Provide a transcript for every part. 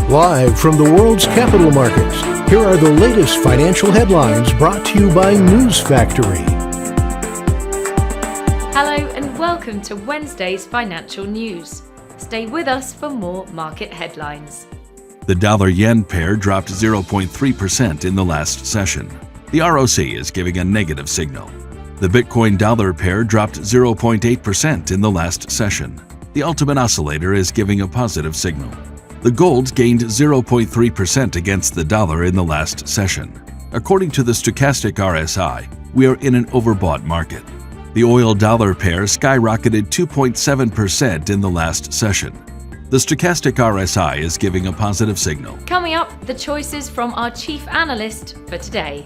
Live from the world's capital markets, here are the latest financial headlines brought to you by News Factory. Hello and welcome to Wednesday's financial news. Stay with us for more market headlines. The dollar-yen pair dropped 0.3% in the last session. The ROC is giving a negative signal. The Bitcoin-dollar pair dropped 0.8% in the last session. The Ultimate Oscillator is giving a positive signal. The gold gained 0.3% against the dollar in the last session. According to the stochastic RSI, we are in an overbought market. The oil-dollar pair skyrocketed 2.7% in the last session. The stochastic RSI is giving a positive signal. Coming up, the choices from our chief analyst for today.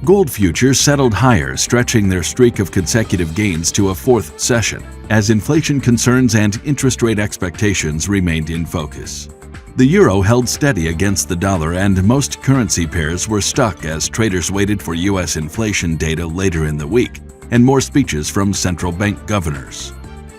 Gold futures settled higher, stretching their streak of consecutive gains to a fourth session, as inflation concerns and interest rate expectations remained in focus. The euro held steady against the dollar, and most currency pairs were stuck as traders waited for U.S. inflation data later in the week and more speeches from central bank governors.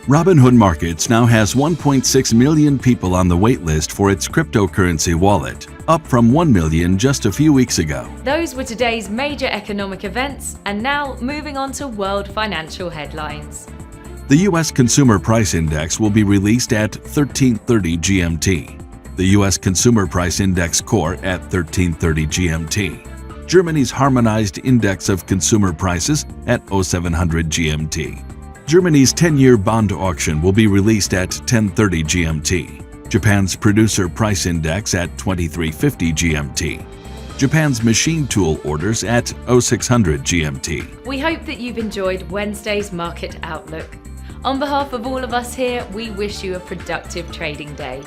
Robinhood Markets now has 1.6 million people on the wait list for its cryptocurrency wallet, up from 1 million just a few weeks ago. Those were today's major economic events, and now moving on to world financial headlines. The U.S. Consumer Price Index will be released at 13:30 GMT. The U.S. Consumer Price Index Core at 13:30 GMT. Germany's Harmonized Index of Consumer Prices at 0700 GMT. Germany's 10-year bond auction will be released at 10:30 GMT. Japan's Producer Price Index at 2350 GMT. Japan's machine tool orders at 0600 GMT. We hope that you've enjoyed Wednesday's market outlook. On behalf of all of us here, we wish you a productive trading day.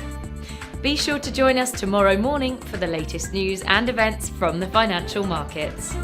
Be sure to join us tomorrow morning for the latest news and events from the financial markets.